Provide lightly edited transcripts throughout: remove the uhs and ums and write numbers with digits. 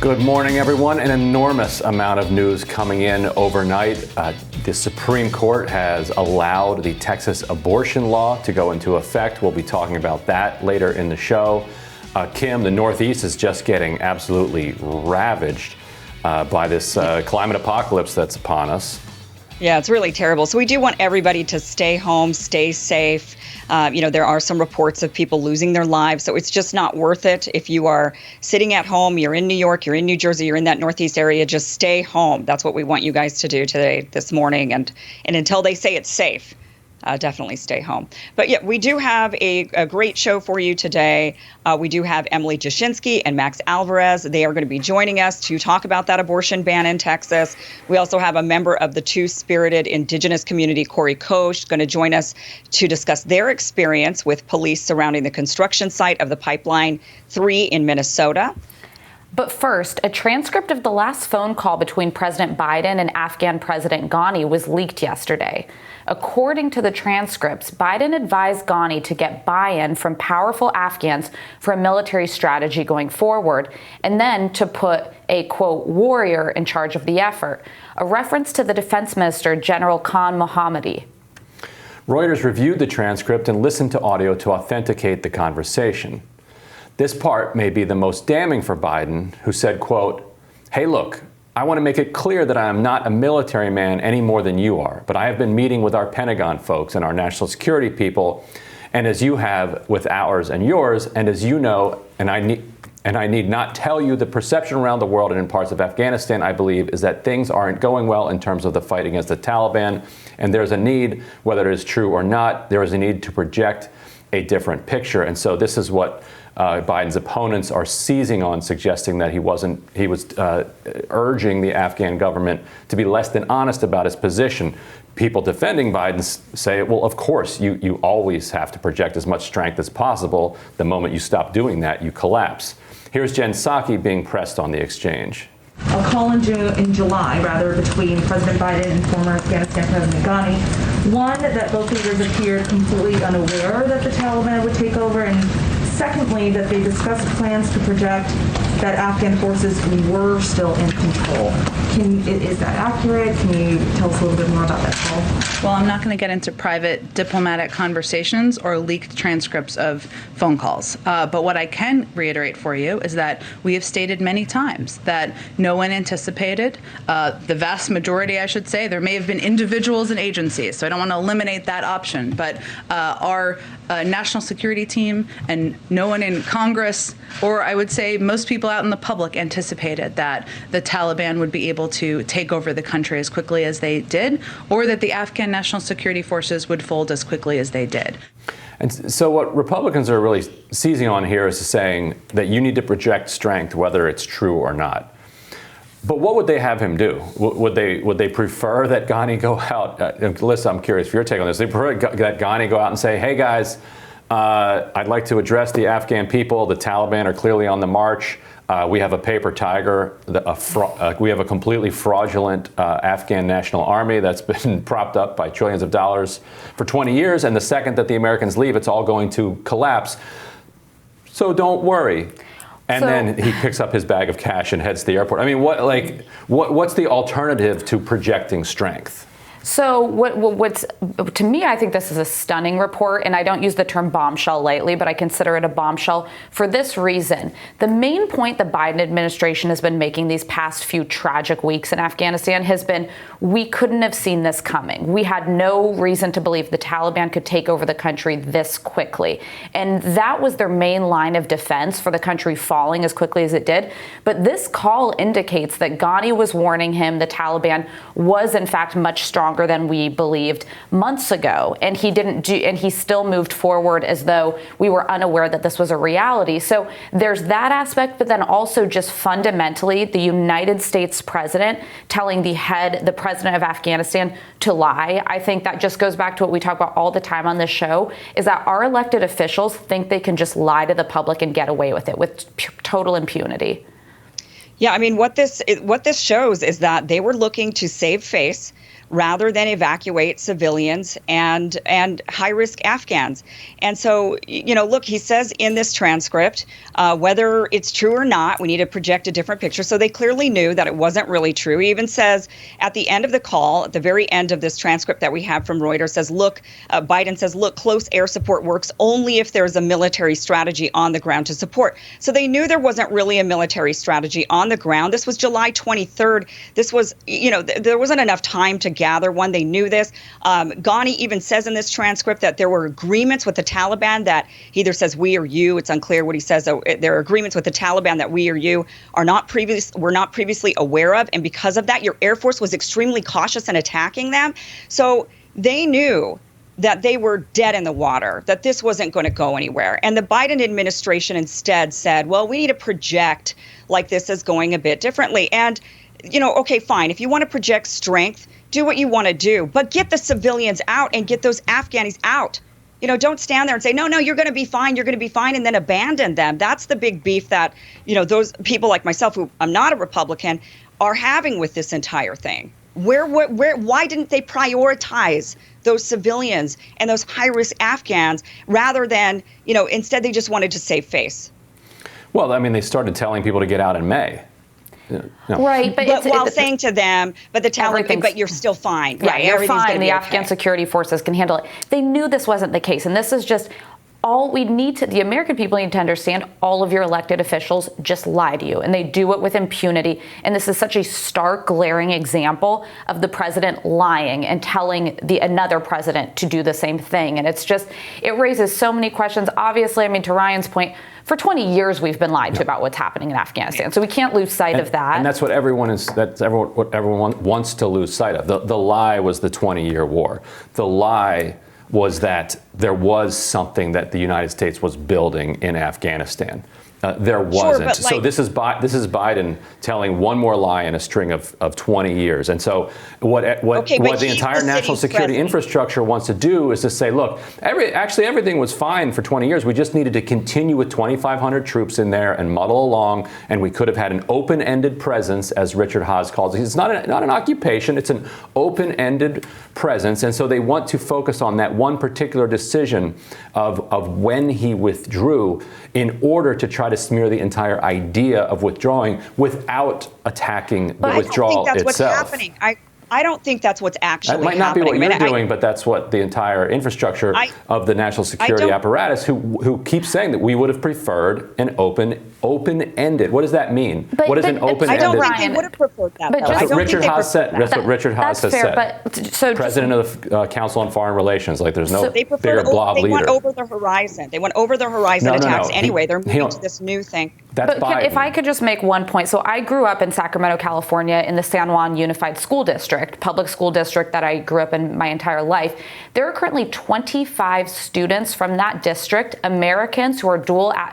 Good morning, everyone. An enormous amount of news coming in overnight. The Supreme Court has allowed the Texas abortion law to go into effect. We'll be talking about that later in the show. Kim, the Northeast is just getting absolutely ravaged by this climate apocalypse that's upon us. Yeah, it's really terrible. So we do want everybody to stay home, stay safe. There are some reports of people losing their lives, so it's just not worth it. If you are sitting at home, you're in New York, you're in New Jersey, you're in that Northeast area, just stay home. That's what we want you guys to do this morning. And until they say it's safe, definitely stay home. But yeah, we do have a great show for you today. We do have Emily Jashinsky and Max Alvarez. They are going to be joining us to talk about that abortion ban in Texas. We also have a member of the two-spirited indigenous community, Corey Koch, going to join us to discuss their experience with police surrounding the construction site of the Pipeline 3 in Minnesota. But first, a transcript of the last phone call between President Biden and Afghan President Ghani was leaked yesterday. According to the transcripts, Biden advised Ghani to get buy-in from powerful Afghans for a military strategy going forward, and then to put a, quote, warrior in charge of the effort, a reference to the defense minister, General Khan Mohammadi. Reuters reviewed the transcript and listened to audio to authenticate the conversation. This part may be the most damning for Biden, who said, quote, "Hey, look, I want to make it clear that I am not a military man any more than you are, but I have been meeting with our Pentagon folks and our national security people, and as you have with ours and yours, and as you know, and I need not tell you, the perception around the world and in parts of Afghanistan, I believe, is that things aren't going well in terms of the fight against the Taliban, and there's a need, whether it is true or not, there is a need to project a different picture." And so this is what Biden's opponents are seizing on, suggesting that he was urging the Afghan government to be less than honest about his position. People defending Biden say, well, of course, you always have to project as much strength as possible. The moment you stop doing that, you collapse. Here's Jen Psaki being pressed on the exchange. A call in July, between President Biden and former Afghanistan President Ghani. One, that both leaders appeared completely unaware that the Taliban would take over, and secondly, that they discussed plans to project that Afghan forces were still in control. Is that accurate? Can you tell us a little bit more about that call? Well, I'm not going to get into private diplomatic conversations or leaked transcripts of phone calls. But what I can reiterate for you is that we have stated many times that no one anticipated, the vast majority, I should say, there may have been individuals and agencies, so I don't want to eliminate that option, but our national security team and no one in Congress, or I would say most people out in the public, anticipated that the Taliban would be able to take over the country as quickly as they did, or that the Afghan National Security Forces would fold as quickly as they did. And so what Republicans are really seizing on here is saying that you need to project strength, whether it's true or not. But what would they have him do? Would they prefer that Ghani go out? Alyssa, I'm curious for your take on this. They prefer that Ghani go out and say, hey, guys, I'd like to address the Afghan people. The Taliban are clearly on the march. We have a paper tiger. We have a completely fraudulent Afghan National Army that's been propped up by trillions of dollars for 20 years. And the second that the Americans leave, it's all going to collapse. So don't worry. And then he picks up his bag of cash and heads to the airport. I mean, what's the alternative to projecting strength? So what's to me, I think this is a stunning report, and I don't use the term bombshell lightly, but I consider it a bombshell for this reason. The main point the Biden administration has been making these past few tragic weeks in Afghanistan has been, we couldn't have seen this coming. We had no reason to believe the Taliban could take over the country this quickly. And that was their main line of defense for the country falling as quickly as it did. But this call indicates that Ghani was warning him the Taliban was in fact much stronger than we believed months ago, and he still moved forward as though we were unaware that this was a reality. So there's that aspect, but then also just fundamentally the United States president telling the president of Afghanistan to lie. I think that just goes back to what we talk about all the time on this show, is that our elected officials think they can just lie to the public and get away with it with total impunity. Yeah, I mean, what this shows is that they were looking to save face rather than evacuate civilians and high-risk Afghans. And so, look, he says in this transcript, whether it's true or not, we need to project a different picture. So they clearly knew that it wasn't really true. He even says at the end of the call, at the very end of this transcript that we have from Reuters, says, look, Biden says, look, close air support works only if there's a military strategy on the ground to support. So they knew there wasn't really a military strategy on the ground. This was July 23rd. This was, there wasn't enough time to gather one. They knew this. Ghani even says in this transcript that there were agreements with the Taliban that he either says we or you. It's unclear what he says. There are agreements with the Taliban that we or you were not previously aware of. And because of that, your Air Force was extremely cautious in attacking them. So they knew that they were dead in the water, that this wasn't going to go anywhere. And the Biden administration instead said, well, we need to project like this is going a bit differently. And, okay, fine. If you want to project strength, do what you want to do, but get the civilians out and get those Afghanis out. Don't stand there and say, no, you're going to be fine, and then abandon them. That's the big beef that, those people like myself, who I'm not a Republican, are having with this entire thing. Why didn't they prioritize those civilians and those high-risk Afghans rather than, instead they just wanted to save face? Well, I mean, they started telling people to get out in May. No. Right, but while saying to them, but the Taliban, but you're still fine. Yeah, right, you're fine. The okay. Afghan security forces can handle it. They knew this wasn't the case, and this is just all we need to. The American people need to understand. All of your elected officials just lie to you, and they do it with impunity. And this is such a stark, glaring example of the president lying and telling another president to do the same thing. And it's just, it raises so many questions. Obviously, I mean, to Ryan's point, for 20 years we've been lied to about what's happening in Afghanistan, so we can't lose sight of that. And that's what what everyone wants to lose sight of. The lie was the 20-year war. The lie was that there was something that the United States was building in Afghanistan. There wasn't. Sure, so this is Biden telling one more lie in a string of 20 years. And so what the entire national security infrastructure wants to do is to say, look, everything was fine for 20 years. We just needed to continue with 2,500 troops in there and muddle along, and we could have had an open-ended presence, as Richard Haas calls it. It's not an occupation. It's an open-ended presence. And so they want to focus on that one particular decision of when he withdrew in order to try to smear the entire idea of withdrawing without attacking the withdrawal itself. I don't think that's what's happening. I don't think that's what's actually happening. That might not be what you're doing, but that's what the entire infrastructure of the national security apparatus, who keeps saying that we would have preferred an open-ended. What does that mean? What is an open-ended? I don't think they would have preferred that. That's what Richard Haas said. That's what Richard Haas has said. But, so President of the Council on Foreign Relations. Like, there's no bigger blob leader. They went over the horizon. They went over the horizon attacks anyway. They're moving to this new thing. If I could just make one point. So I grew up in Sacramento, California, in the San Juan Unified School District, public school district that I grew up in my entire life. There are currently 25 students from that district, Americans who are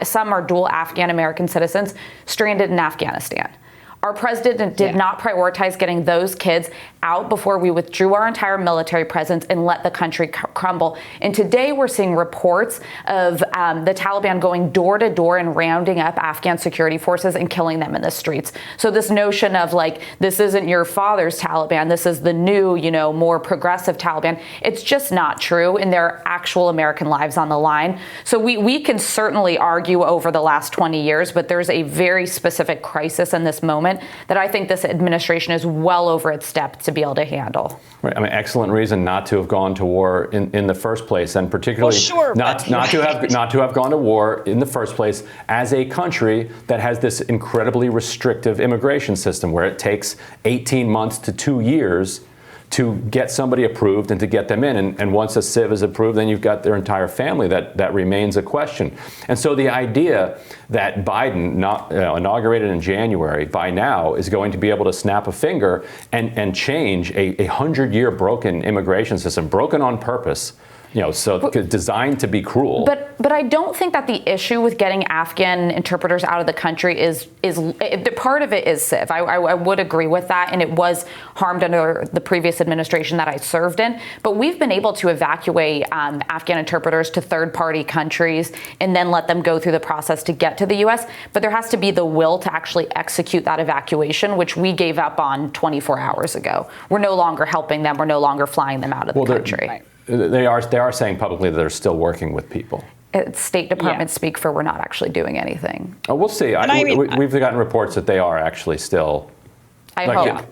some are dual Afghan American citizens, stranded in Afghanistan. Our president did not prioritize getting those kids out before we withdrew our entire military presence and let the country crumble. And today we're seeing reports of the Taliban going door to door and rounding up Afghan security forces and killing them in the streets. So this notion of like, this isn't your father's Taliban, this is the new, more progressive Taliban, it's just not true. And there are actual American lives on the line. So we can certainly argue over the last 20 years, but there's a very specific crisis in this moment that I think this administration is well over its depth to be able to handle. Right. I mean, excellent reason not to have gone to war in the first place, and particularly not to have gone to war in the first place as a country that has this incredibly restrictive immigration system where it takes 18 months to 2 years to get somebody approved and to get them in. And once a civ is approved, then you've got their entire family that remains a question. And so the idea that Biden, inaugurated in January, by now is going to be able to snap a finger and change a 100-year broken immigration system, broken on purpose, so designed to be cruel. But But I don't think that the issue with getting Afghan interpreters out of the country is part of it is CIV. I would agree with that, and it was harmed under the previous administration that I served in. But we've been able to evacuate Afghan interpreters to third-party countries and then let them go through the process to get to the U.S. But there has to be the will to actually execute that evacuation, which we gave up on 24 hours ago. We're no longer helping them. We're no longer flying them out of the country. They are saying publicly that they're still working with people. State Department speak for we're not actually doing anything. Oh, we'll see. We've gotten reports that they are actually still. I hope.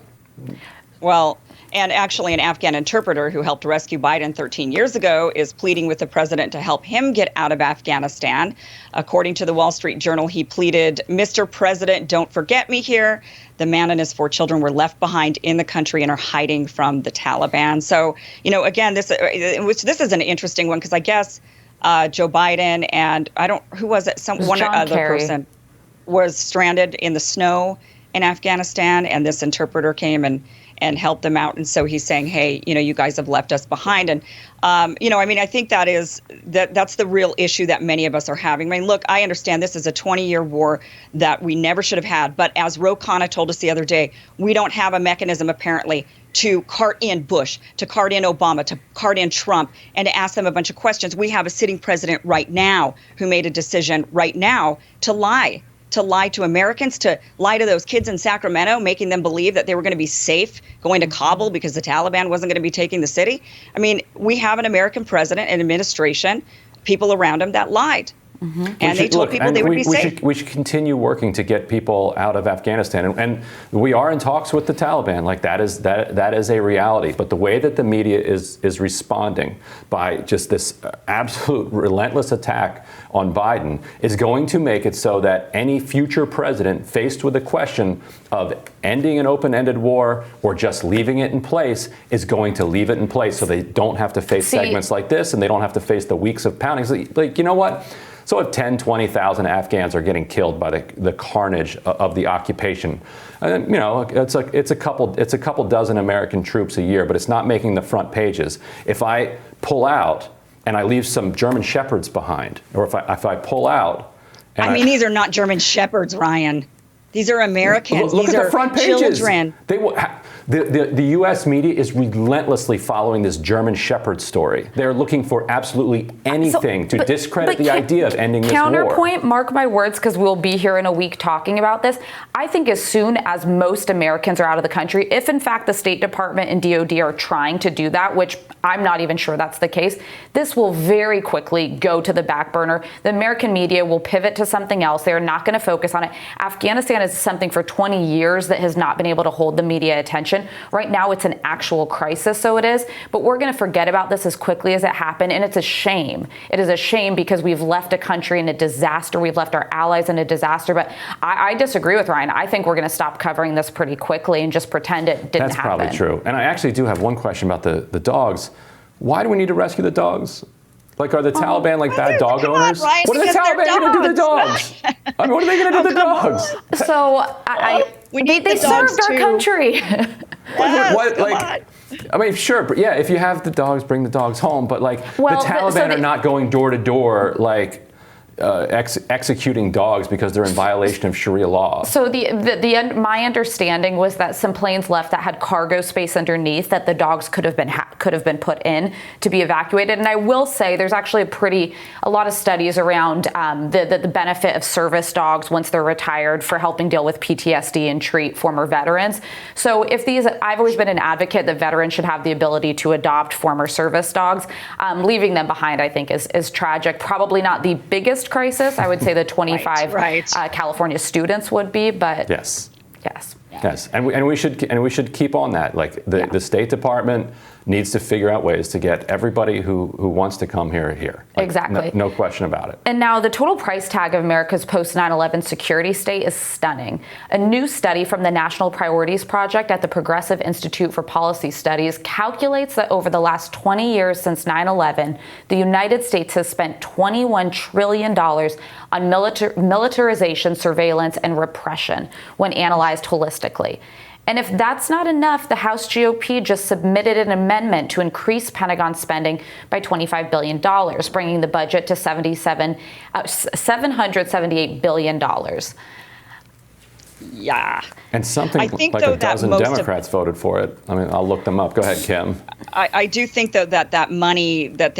Well, and actually an Afghan interpreter who helped rescue Biden 13 years ago is pleading with the president to help him get out of Afghanistan. According to the Wall Street Journal, he pleaded, "Mr. President, don't forget me here." The man and his 4 children were left behind in the country and are hiding from the Taliban. So, again, this is an interesting one because I guess Joe Biden and who was it? One other person was stranded in the snow in Afghanistan, and this interpreter came and helped them out. And so he's saying, hey, you guys have left us behind. And, I think that's the real issue that many of us are having. I mean, look, I understand this is a 20-year war that we never should have had. But as Ro Khanna told us the other day, we don't have a mechanism, apparently, to cart in Bush, to cart in Obama, to cart in Trump, and to ask them a bunch of questions. We have a sitting president right now who made a decision right now to lie to Americans, to lie to those kids in Sacramento, making them believe that they were going to be safe going to Kabul because the Taliban wasn't going to be taking the city. I mean, we have an American president and administration, people around him that lied. Mm-hmm. And they told people they would be safe. We should continue working to get people out of Afghanistan. And we are in talks with the Taliban. Like that is a reality. But the way that the media is responding by just this absolute relentless attack on Biden is going to make it so that any future president faced with the question of ending an open-ended war or just leaving it in place is going to leave it in place so they don't have to face segments like this and they don't have to face the weeks of pounding. Like, you know what? So if 10, 20,000 Afghans are getting killed by the carnage of the occupation, and, it's a couple dozen American troops a year, but it's not making the front pages. If I pull out and I leave some German shepherds behind, or if I pull out, these are not German shepherds, Ryan. These are Americans. Look These at are the front pages. Children. The U.S. media is relentlessly following this German shepherd story. They're looking for absolutely anything to discredit the idea of ending this war. Counterpoint, mark my words, because we'll be here in a week talking about this. I think as soon as most Americans are out of the country, if in fact the State Department and DOD are trying to do that, which I'm not even sure that's the case, this will very quickly go to the back burner. The American media will pivot to something else. They're not going to focus on it. Afghanistan is something for 20 years that has not been able to hold the media attention. Right now, it's an actual crisis, so it is. But we're going to forget about this as quickly as it happened, and it's a shame. It is a shame because we've left a country in a disaster. We've left our allies in a disaster. But I disagree with Ryan. I think we're going to stop covering this pretty quickly and just pretend it didn't happen. That's probably true. And I actually do have one question about the dogs. Why do we need to rescue the dogs? Like, are the Taliban bad dog owners? Ryan, what are the Taliban going to do to the dogs? I mean, what are they going to do to the dogs? So they served our country. I mean, sure, but yeah, if you have the dogs, bring the dogs home. But the Taliban are not going door to door executing dogs because they're in violation of Sharia law. So my understanding was that some planes left that had cargo space underneath that the dogs could have been put in to be evacuated. And I will say there's actually a lot of studies around the benefit of service dogs once they're retired for helping deal with PTSD and treat former veterans. So I've always been an advocate that veterans should have the ability to adopt former service dogs. Leaving them behind, I think, is tragic. Probably not the biggest crisis. I would say the 25 California students would be, but yes, and we should keep on that. The State Department needs to figure out ways to get everybody who wants to come here. Exactly. No question about it. And now the total price tag of America's post 9/11 security state is stunning. A new study from the National Priorities Project at the Progressive Institute for Policy Studies calculates that over the last 20 years since 9/11, the United States has spent $21 trillion on militarization, surveillance, and repression when analyzed holistically. And if that's not enough, the House GOP just submitted an amendment to increase Pentagon spending by $25 billion, bringing the budget to $778 billion. Yeah. And something I think, like though, a dozen Democrats voted for it. I mean, I'll look them up. Go ahead, Kim. I do think, though, that money that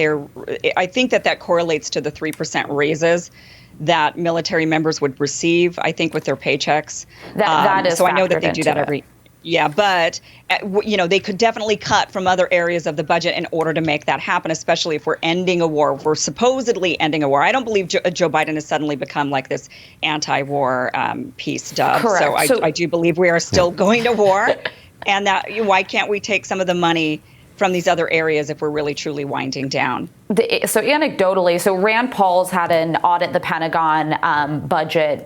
I think that correlates to the 3% raises that military members would receive, I think, with their paychecks. That is so I know that they do that every. Yeah, but they could definitely cut from other areas of the budget in order to make that happen, especially if we're ending a war. We're supposedly ending a war. I don't believe Joe Biden has suddenly become like this anti-war peace dove. Correct. So I do believe we are still going to war, and that why can't we take some of the money from these other areas if we're really truly winding down? So anecdotally, Rand Paul's had an audit the Pentagon budget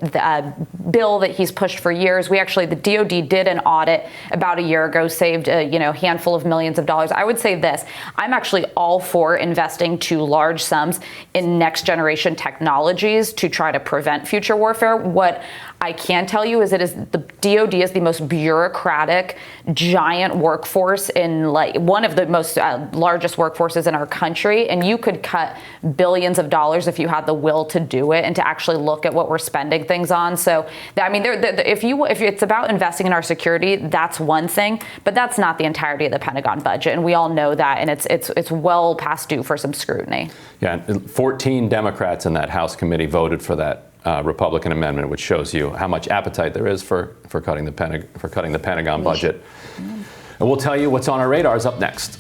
bill that he's pushed for years. The DOD did an audit about a year ago, saved a handful of millions of dollars. I would say this: I'm actually all for investing to large sums in next generation technologies to try to prevent future warfare. What I can tell you is the DOD is the most bureaucratic, giant workforce in one of the most largest workforces in our country, and you could cut billions of dollars if you had the will to do it and to actually look at what we're spending things on. So, I mean, if it's about investing in our security, that's one thing, but that's not the entirety of the Pentagon budget, and we all know that, and it's well past due for some scrutiny. Yeah, 14 Democrats in that House committee voted for that Republican amendment, which shows you how much appetite there is for cutting the Pentagon budget. And we'll tell you what's on our radars up next.